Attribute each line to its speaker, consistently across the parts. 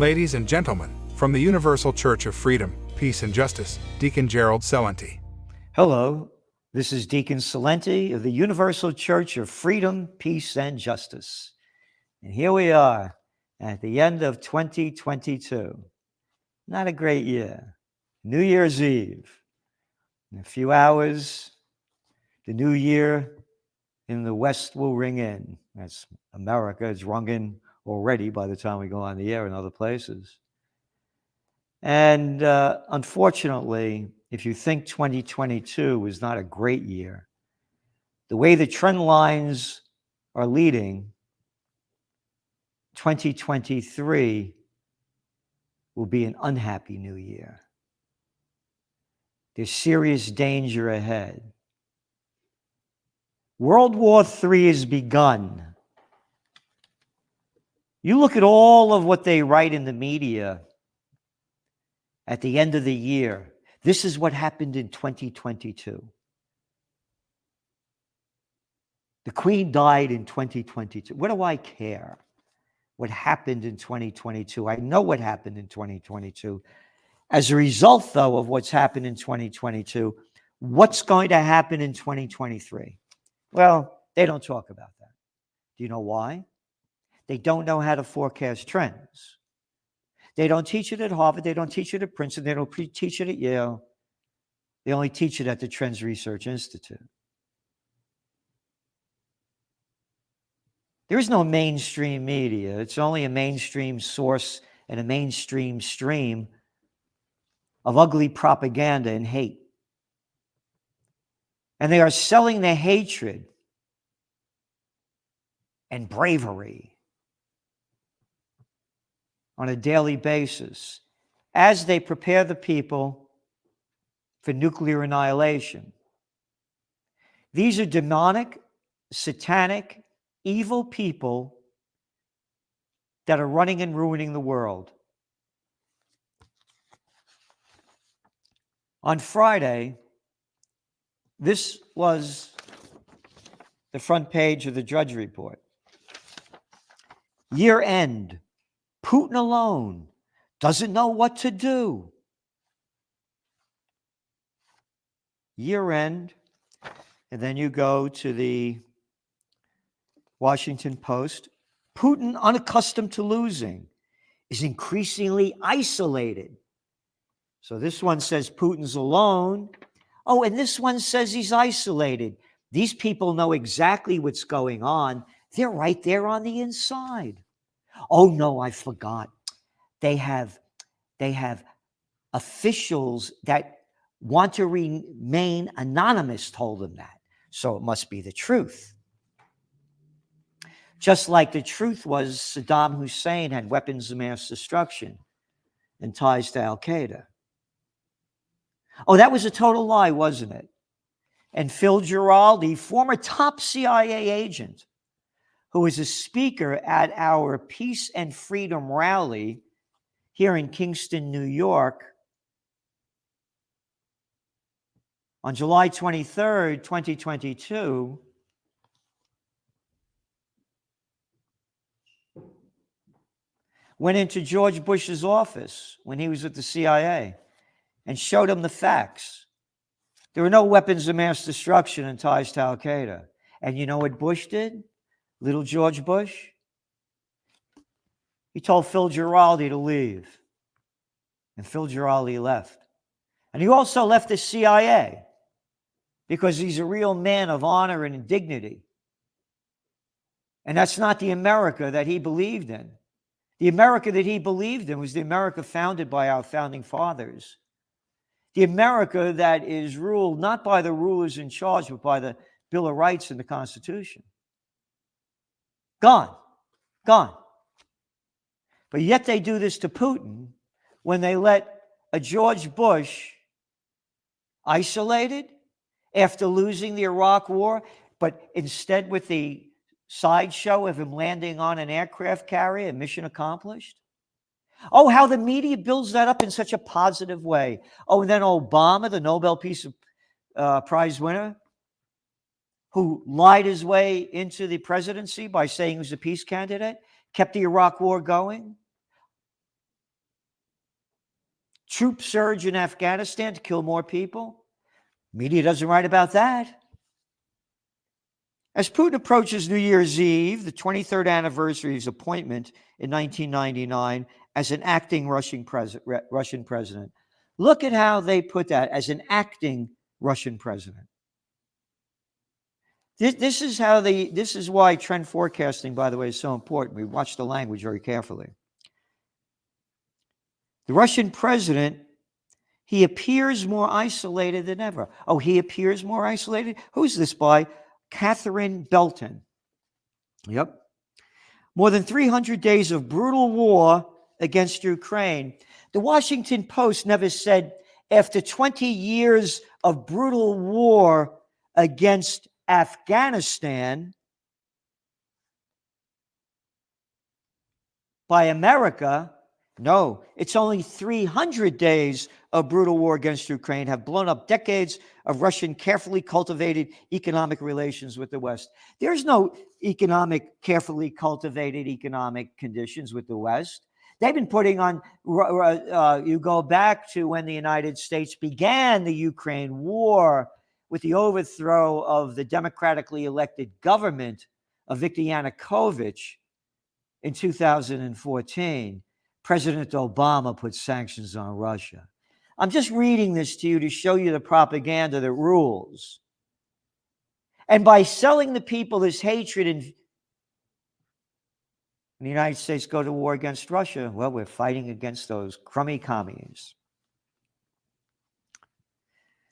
Speaker 1: Ladies and gentlemen, from the Universal Church of Freedom, Peace and Justice, Deacon Gerald Celente.
Speaker 2: Hello, this is Deacon Celente of the Universal Church of Freedom, Peace and Justice. And here we are at the end of 2022. Not a great year. New Year's Eve. In a few hours, the new year in the West will ring in. That's America. It's rung in already by the time we go on the air in other places. And unfortunately, if you think 2022 was not a great year, the way the trend lines are leading, 2023 will be an unhappy new year. There's serious danger ahead. World War III has begun. You look at all of what they write in the media at the end of the year. This is what happened in 2022. The Queen died in 2022. What do I care what happened in 2022? I know what happened in 2022. As a result, though, of what's happened in 2022, what's going to happen in 2023? Well, they don't talk about that. Do you know why? They don't know how to forecast trends. They don't teach it at Harvard. They don't teach it at Princeton. They don't teach it at Yale. They only teach it at the Trends Research Institute. There is no mainstream media. It's only a mainstream source and a mainstream stream of ugly propaganda and hate. And they are selling the hatred and bravery on a daily basis as they prepare the people for nuclear annihilation. These are demonic, satanic, evil people that are running and ruining the world. On Friday, this was the front page of the Drudge Report. Year end. Putin alone doesn't know what to do. Year end. And then you go to the Washington Post. Putin, unaccustomed to losing, is increasingly isolated. So this one says Putin's alone. Oh, and this one says he's isolated. These people know exactly what's going on. They're right there on the inside. Oh, no, I forgot. They have officials that want to remain anonymous told them that. So it must be the truth. Just like the truth was Saddam Hussein had weapons of mass destruction and ties to Al-Qaeda. Oh, that was a total lie, wasn't it? And Phil Giraldi, former top CIA agent, who was a speaker at our Peace and Freedom rally here in Kingston, New York, on July 23rd, 2022, went into George Bush's office when he was at the CIA and showed him the facts. There were no weapons of mass destruction and ties to Al-Qaeda. And you know what Bush did? Little George Bush? He told Phil Giraldi to leave. And Phil Giraldi left. And he also left the CIA because he's a real man of honor and dignity. And that's not the America that he believed in. The America that he believed in was the America founded by our founding fathers. The America that is ruled not by the rulers in charge, but by the Bill of Rights and the Constitution. Gone. Gone. But yet they do this to Putin when they let a George Bush isolated after losing the Iraq War, but instead with the sideshow of him landing on an aircraft carrier, mission accomplished. Oh, how the media builds that up in such a positive way. Oh, and then Obama, the Nobel Peace Prize winner, who lied his way into the presidency by saying he was a peace candidate, kept the Iraq War going. Troop surge in Afghanistan to kill more people. Media doesn't write about that. As Putin approaches New Year's Eve, the 23rd anniversary of his appointment in 1999 as an acting Russian president, look at how they put that, as an acting Russian president. This is why trend forecasting, by the way, is so important. We watch the language very carefully. The Russian president, he appears more isolated than ever. Oh, he appears more isolated? Who's this by? Catherine Belton. Yep. More than 300 days of brutal war against Ukraine. The Washington Post never said, after 20 years of brutal war against Afghanistan by America, no, it's only 300 days of brutal war against Ukraine have blown up decades of Russian carefully cultivated economic relations with the West. There's no carefully cultivated economic conditions with the West. They've been putting on, you go back to when the United States began the Ukraine war with the overthrow of the democratically elected government of Viktor Yanukovych in 2014. President Obama put sanctions on Russia. I'm just reading this to you to show you the propaganda that rules. And by selling the people this hatred and the United States go to war against Russia, well, we're fighting against those crummy commies.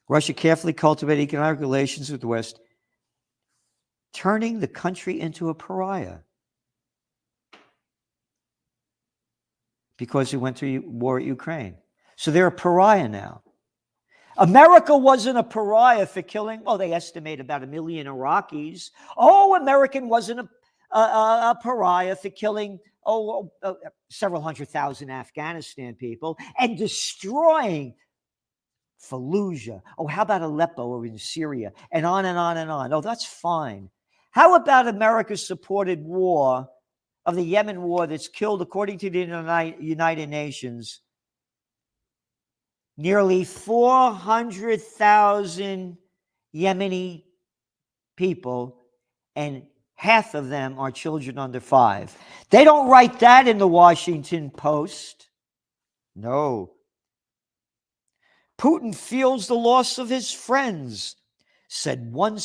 Speaker 2: Russia carefully cultivated economic relations with the West, turning the country into a pariah because he went to war at Ukraine. So they're a pariah now. America wasn't a pariah for killing, they estimate about 1 million Iraqis. American wasn't a pariah for killing, several 100,000 Afghanistan people and destroying Fallujah. How about Aleppo over in Syria? And on and on and on. That's fine. How about America's supported war of the Yemen war that's killed, according to the United Nations, nearly 400,000 Yemeni people, and half of them are children under 5. They don't write that in the Washington Post. No. Putin feels the loss of his friends, said one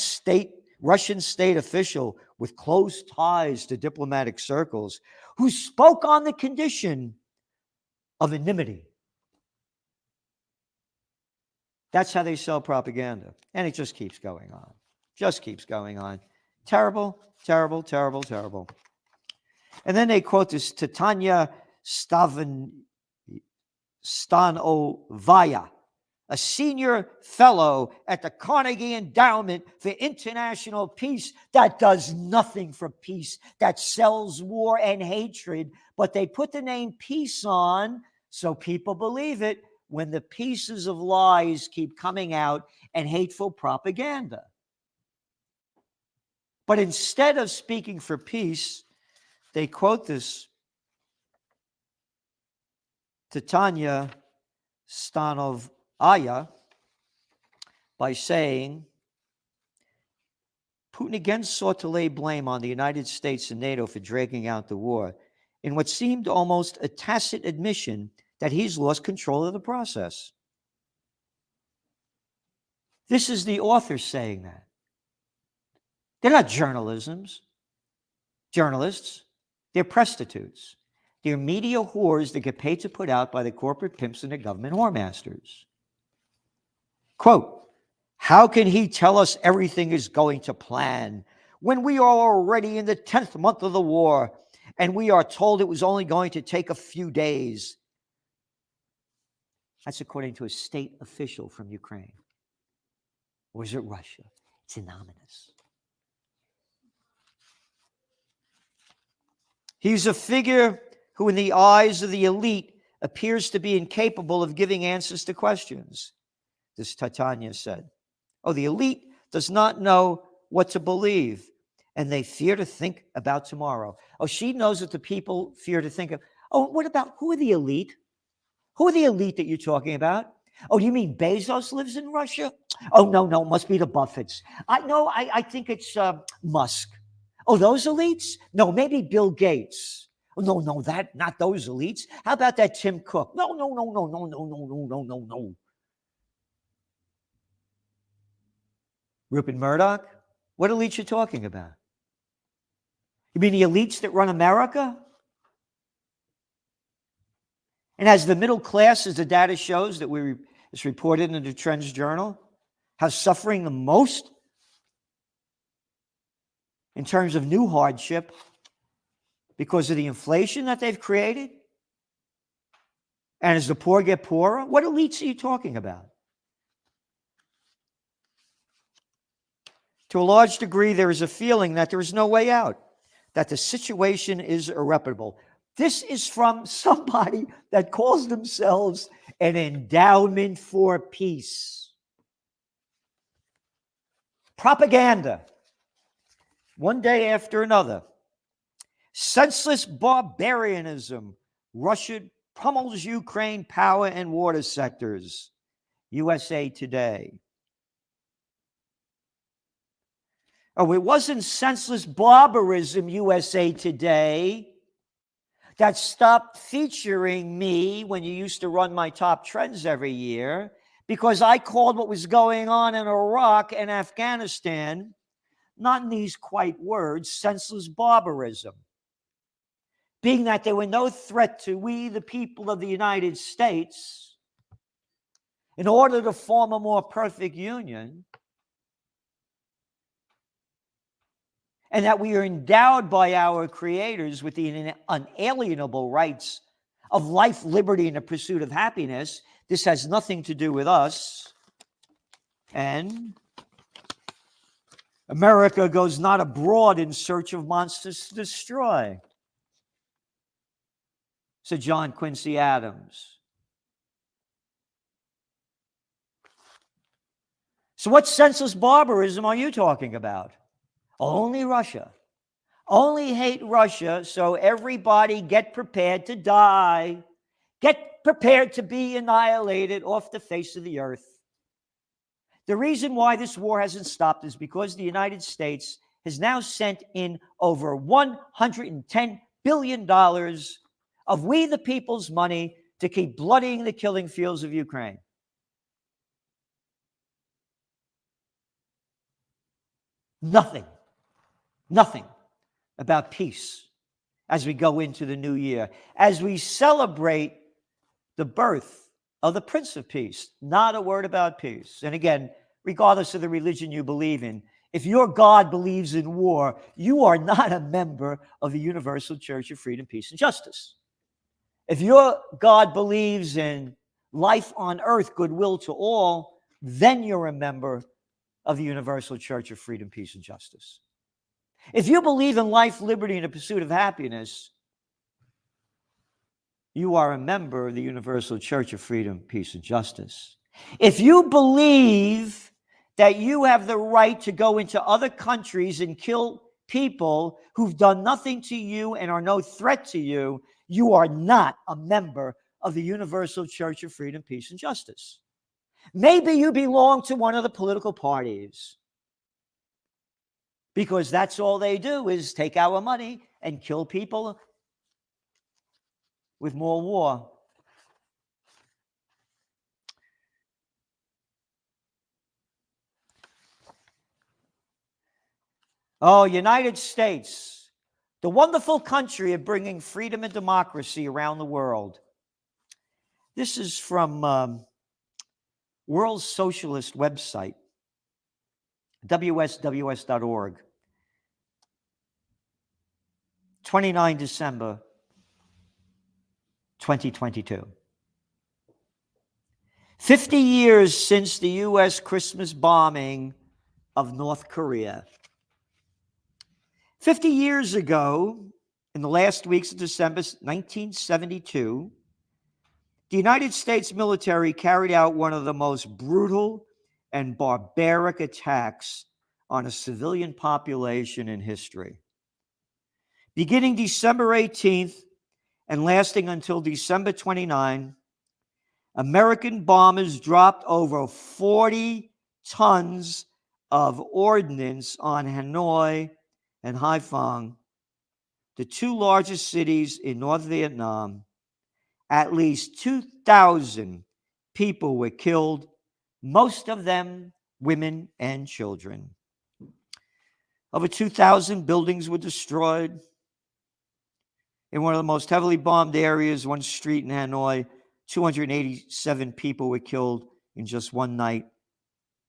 Speaker 2: Russian state official with close ties to diplomatic circles, who spoke on the condition of anonymity. That's how they sell propaganda. And it just keeps going on. Just keeps going on. Terrible, terrible, terrible, terrible. And then they quote this Titania Stanovaya, a senior fellow at the Carnegie Endowment for International Peace that does nothing for peace, that sells war and hatred, but they put the name peace on so people believe it when the pieces of lies keep coming out and hateful propaganda. But instead of speaking for peace, they quote this Titania Stanovaya by saying, Putin again sought to lay blame on the United States and NATO for dragging out the war in what seemed almost a tacit admission that he's lost control of the process. This is the author saying that. They're not journalists. They're prostitutes. They're media whores that get paid to put out by the corporate pimps and the government whoremasters. Quote, how can he tell us everything is going to plan when we are already in the 10th month of the war and we are told it was only going to take a few days? That's according to a state official from Ukraine. Or is it Russia? It's anonymous. He's a figure who, in the eyes of the elite, appears to be incapable of giving answers to questions, this Titania said. The elite does not know what to believe, and they fear to think about tomorrow. She knows that the people fear to think of, who are the elite? Who are the elite that you're talking about? Oh, you mean Bezos lives in Russia? Oh, no, it must be the Buffetts. I think it's Musk. Oh, those elites? No, maybe Bill Gates. Oh, no, not those elites. How about that Tim Cook? No. Rupert Murdoch? What elites you talking about? You mean the elites that run America? And as the middle class, as the data shows that it's reported in the Trends Journal, has suffering the most in terms of new hardship because of the inflation that they've created? And as the poor get poorer? What elites are you talking about? To a large degree, there is a feeling that there is no way out, that the situation is irreparable. This is from somebody that calls themselves an endowment for peace. Propaganda, one day after another. Senseless barbarianism. Russia pummels Ukraine power and water sectors. USA Today. Oh, it wasn't senseless barbarism, USA Today, that stopped featuring me when you used to run my top trends every year, because I called what was going on in Iraq and Afghanistan, not in these quite words, senseless barbarism. Being that they were no threat to we, the people of the United States, in order to form a more perfect union, and that we are endowed by our creators with the unalienable rights of life, liberty, and the pursuit of happiness. This has nothing to do with us. And America goes not abroad in search of monsters to destroy, said John Quincy Adams. So what senseless barbarism are you talking about? Only Russia. Only hate Russia, so everybody get prepared to die. Get prepared to be annihilated off the face of the earth. The reason why this war hasn't stopped is because the United States has now sent in over $110 billion of we the people's money to keep bloodying the killing fields of Ukraine. Nothing about peace as we go into the new year, as we celebrate the birth of the Prince of Peace. Not a word about peace. And again, regardless of the religion you believe in, if your God believes in war, you are not a member of the Universal Church of Freedom, Peace, and Justice. If your God believes in life on earth, goodwill to all, then you're a member of the Universal Church of Freedom, Peace, and Justice. If you believe in life, liberty, and the pursuit of happiness, you are a member of the Universal Church of Freedom, Peace, and Justice. If you believe that you have the right to go into other countries and kill people who've done nothing to you and are no threat to you, you are not a member of the Universal Church of Freedom, Peace, and Justice. Maybe you belong to one of the political parties, because that's all they do is take our money and kill people with more war. Oh, United States, the wonderful country of bringing freedom and democracy around the world. This is from World Socialist website, wsws.org. 29 December 2022. 50 years since the U.S. Christmas bombing of North Korea. 50 years ago, in the last weeks of December 1972, the United States military carried out one of the most brutal and barbaric attacks on a civilian population in history. Beginning December 18th and lasting until December 29, American bombers dropped over 40 tons of ordnance on Hanoi and Haiphong, the two largest cities in North Vietnam. At least 2,000 people were killed, most of them women and children. Over 2,000 buildings were destroyed. In one of the most heavily bombed areas, one street in Hanoi, 287 people were killed in just one night.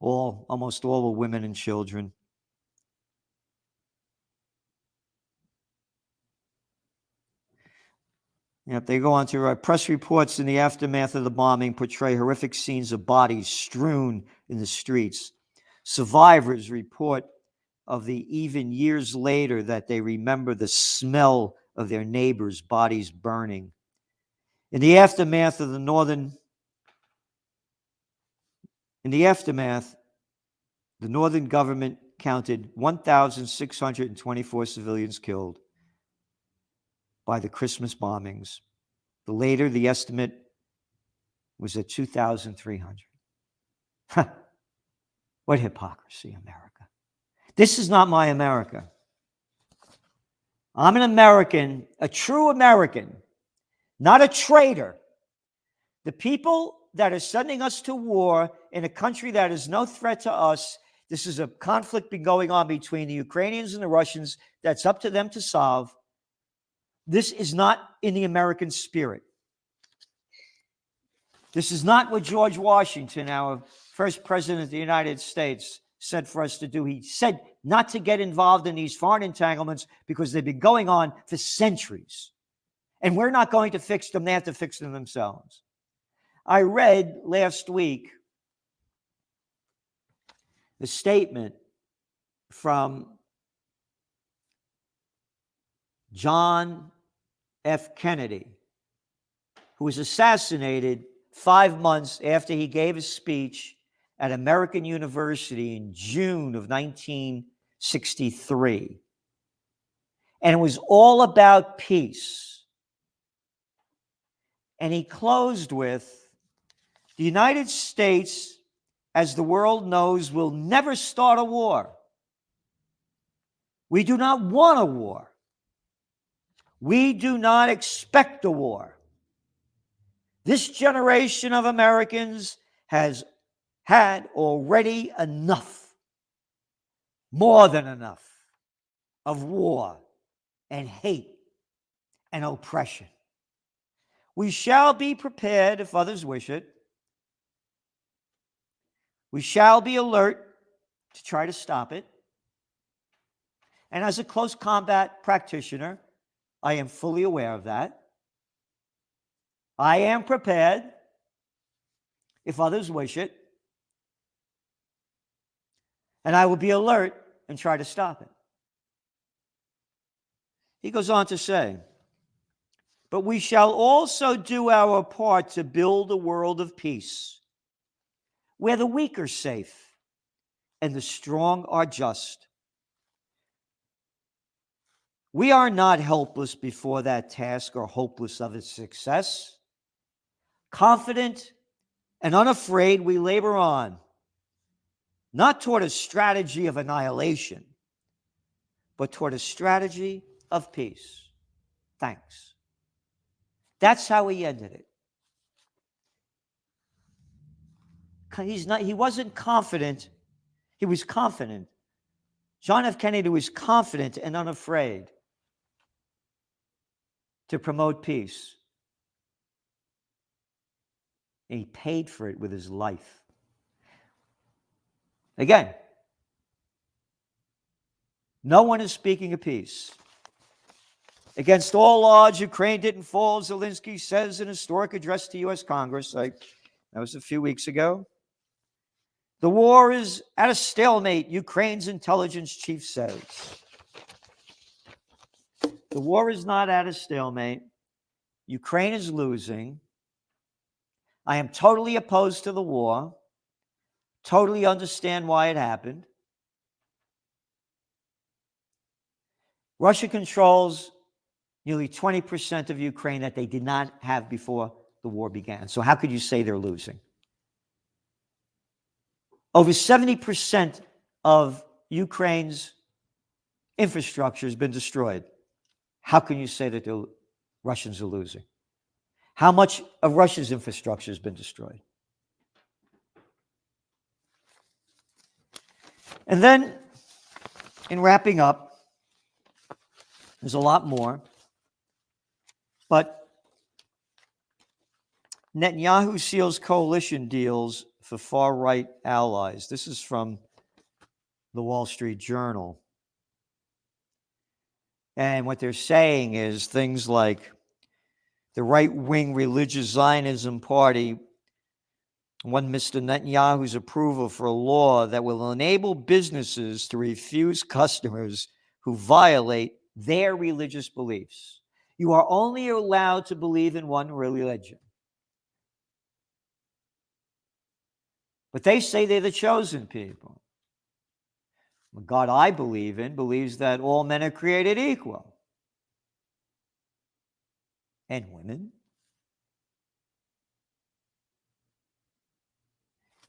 Speaker 2: Almost all were women and children. Yep, they go on to write, press reports in the aftermath of the bombing portray horrific scenes of bodies strewn in the streets. Survivors report of the even years later that they remember the smell of their neighbors' bodies burning. In the aftermath, the Northern government counted 1,624 civilians killed by the Christmas bombings. Later, the estimate was at 2,300. What hypocrisy, America. This is not my America. I'm an American, a true American, not a traitor. The people that are sending us to war in a country that is no threat to us, this is a conflict been going on between the Ukrainians and the Russians that's up to them to solve. This is not in the American spirit. This is not what George Washington, our first president of the United States, said for us to do. He said not to get involved in these foreign entanglements because they've been going on for centuries. And we're not going to fix them. They have to fix them themselves. I read last week the statement from John F. Kennedy, who was assassinated 5 months after he gave a speech at American University in June of 1963. And it was all about peace. And he closed with, the United States, as the world knows, will never start a war. We do not want a war. We do not expect a war. This generation of Americans has had already enough, more than enough, of war and hate and oppression. We shall be prepared if others wish it. We shall be alert to try to stop it. And as a close combat practitioner, I am fully aware of that. I am prepared if others wish it. And I will be alert and try to stop it. He goes on to say, but we shall also do our part to build a world of peace, where the weak are safe and the strong are just. We are not helpless before that task or hopeless of its success. Confident and unafraid, we labor on, not toward a strategy of annihilation, but toward a strategy of peace. Thanks. That's how he ended it. He wasn't confident. He was confident. John F. Kennedy was confident and unafraid to promote peace. And he paid for it with his life. Again, no one is speaking of peace. Against all odds, Ukraine didn't fall, Zelensky says in a historic address to U.S. Congress. That was a few weeks ago. The war is at a stalemate, Ukraine's intelligence chief says. The war is not at a stalemate. Ukraine is losing. I am totally opposed to the war. Totally understand why it happened. Russia controls nearly 20% of Ukraine that they did not have before the war began. So how could you say they're losing? Over 70% of Ukraine's infrastructure has been destroyed. How can you say that the Russians are losing? How much of Russia's infrastructure has been destroyed? And then, in wrapping up, there's a lot more, but Netanyahu seals coalition deals for far-right allies. This is from the Wall Street Journal. And what they're saying is things like the right-wing religious Zionism party won Mr. Netanyahu's approval for a law that will enable businesses to refuse customers who violate their religious beliefs. You are only allowed to believe in one religion. But they say they're the chosen people. The God I believe in believes that all men are created equal. And women.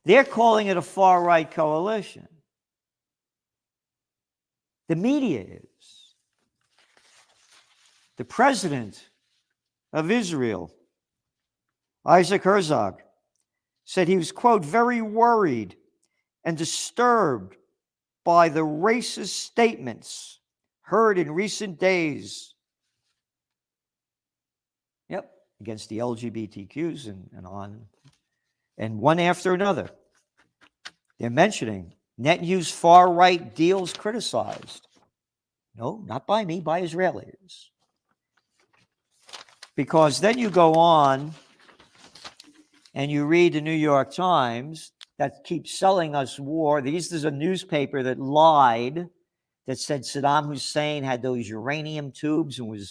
Speaker 2: They're calling it a far-right coalition. The media is. The president of Israel, Isaac Herzog, said he was, quote, very worried and disturbed by the racist statements heard in recent days. Yep, against the LGBTQs and on, and one after another. They're mentioning Netanyahu's far-right deals criticized. No, not by me, by Israelis. Because then you go on and you read the New York Times that keeps selling us war. This is a newspaper that lied, that said Saddam Hussein had those uranium tubes and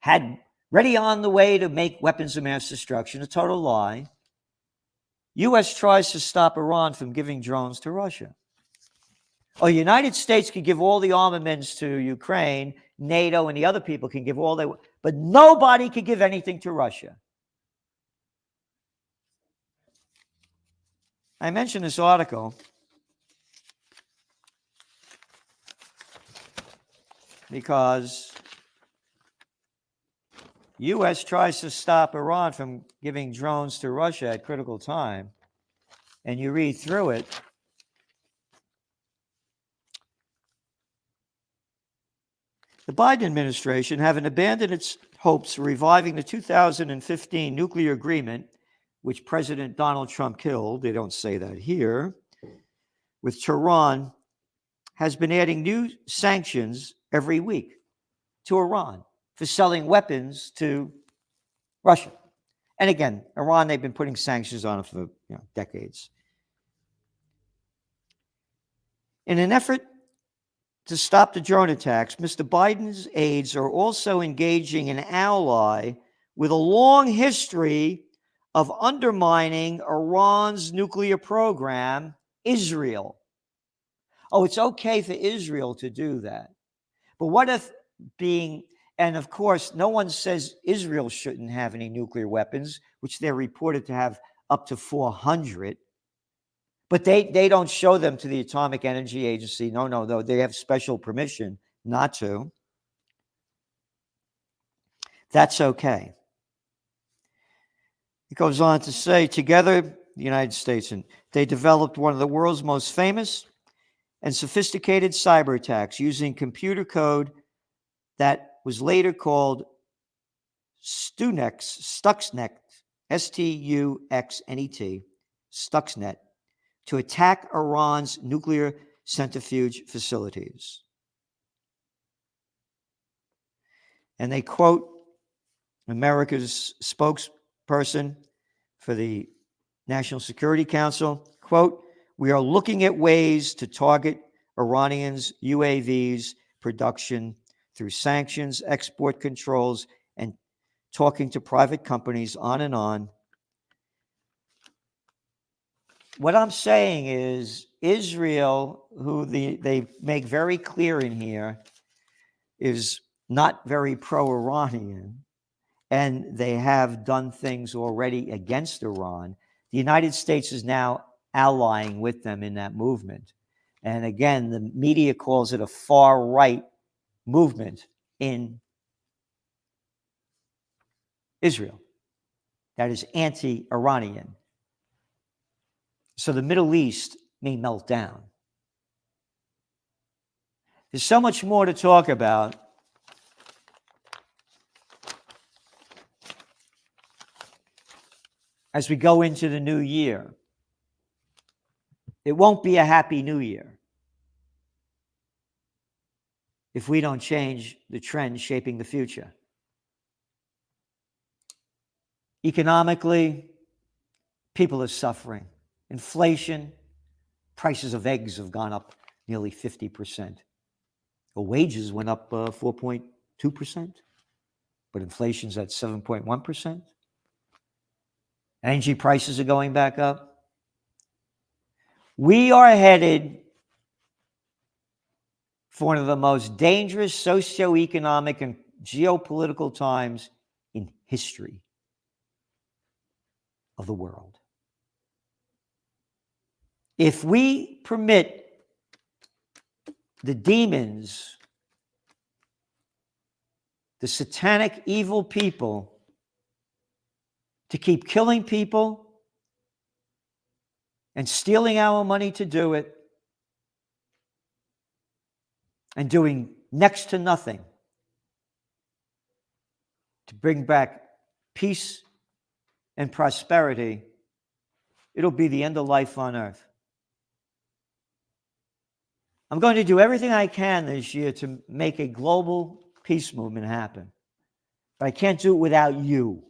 Speaker 2: had ready on the way to make weapons of mass destruction. A total lie. U.S. tries to stop Iran from giving drones to Russia. Oh, the United States could give all the armaments to Ukraine, NATO and the other people can give all they want, but nobody could give anything to Russia. I mentioned this article because U.S. tries to stop Iran from giving drones to Russia at critical time, and you read through it. The Biden administration, having abandoned its hopes for reviving the 2015 nuclear agreement, which President Donald Trump killed, they don't say that here, with Tehran, has been adding new sanctions every week to Iran for selling weapons to Russia. And again, Iran, they've been putting sanctions on it for decades. In an effort to stop the drone attacks, Mr. Biden's aides are also engaging an ally with a long history of undermining Iran's nuclear program, Israel. Oh, it's okay for Israel to do that. But what if and of course, no one says Israel shouldn't have any nuclear weapons, which they're reported to have up to 400. But they don't show them to the Atomic Energy Agency. No, they have special permission not to. That's okay. It goes on to say, together, the United States, and they developed one of the world's most famous and sophisticated cyber attacks using computer code that was later called Stuxnet, Stuxnet, Stuxnet, to attack Iran's nuclear centrifuge facilities. And they quote America's spokesperson for the National Security Council, quote, "We are looking at ways to target Iranians' UAVs production through sanctions, export controls, and talking to private companies, on and on." What I'm saying is Israel, who they make very clear in here, is not very pro-Iranian, and they have done things already against Iran. The United States is now allying with them in that movement. And again, the media calls it a far-right movement in Israel that is anti-Iranian. So the Middle East may melt down. There's so much more to talk about. As we go into the new year, it won't be a happy new year if we don't change the trend shaping the future. Economically, people are suffering. Inflation, prices of eggs have gone up nearly 50%. The wages went up 4.2%, but inflation's at 7.1%. Energy prices are going back up. We are headed for one of the most dangerous socioeconomic and geopolitical times in history of the world. If we permit the demons, the satanic evil people, to keep killing people and stealing our money to do it, and doing next to nothing to bring back peace and prosperity, it'll be the end of life on earth. I'm going to do everything I can this year to make a global peace movement happen. But I can't do it without you.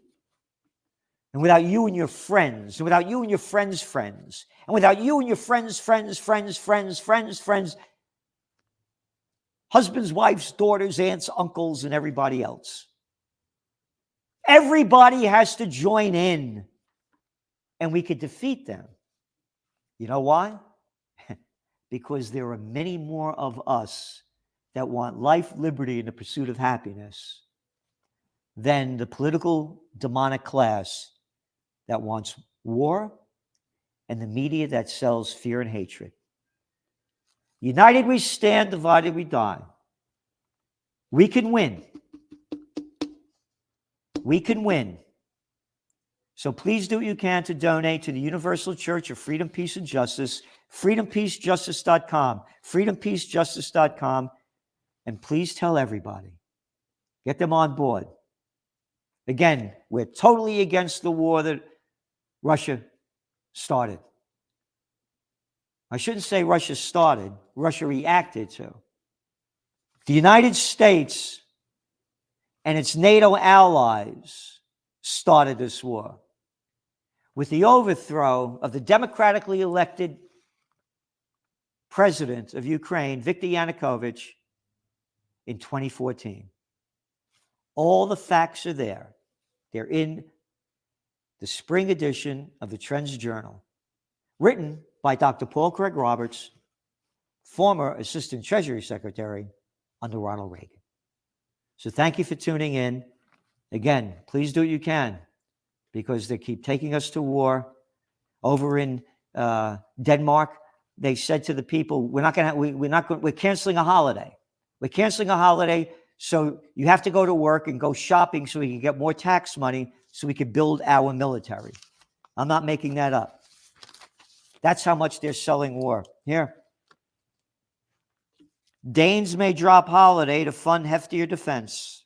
Speaker 2: And without you and your friends. And without you and your friends' friends. And without you and your friends' friends. Husbands, wives, daughters, aunts, uncles, and everybody else. Everybody has to join in. And we could defeat them. You know why? Because there are many more of us that want life, liberty, and the pursuit of happiness than the political demonic class that wants war and the media that sells fear and hatred. United we stand, divided we die. We can win. We can win. So please do what you can to donate to the Universal Church of Freedom, Peace, and Justice, freedompeacejustice.com, freedompeacejustice.com, and please tell everybody. Get them on board. Again, we're totally against the war that Russia started. I shouldn't say Russia started, Russia reacted to. The United States and its NATO allies started this war with the overthrow of the democratically elected president of Ukraine, Viktor Yanukovych, in 2014. All the facts are there. They're in the spring edition of the Trends Journal, written by Dr. Paul Craig Roberts, former Assistant Treasury Secretary under Ronald Reagan. So thank you for tuning in. Again, please do what you can, because they keep taking us to war. Over in Denmark, they said to the people, we're canceling a holiday. We're canceling a holiday, so you have to go to work and go shopping so we can get more tax money so we can build our military. I'm not making that up. That's how much they're selling war. Here. Danes may drop holiday to fund heftier defense.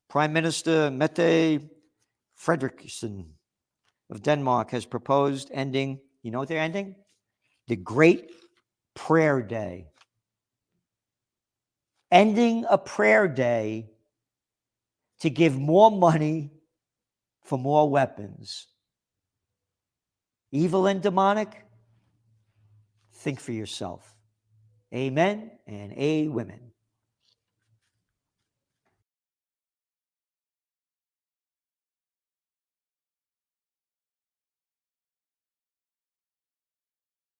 Speaker 2: Prime Minister Mette Frederiksen of Denmark has proposed ending, you know what they're ending? The Great Prayer Day. Ending a prayer day to give more money for more weapons. Evil and demonic? Think for yourself. Amen and amen.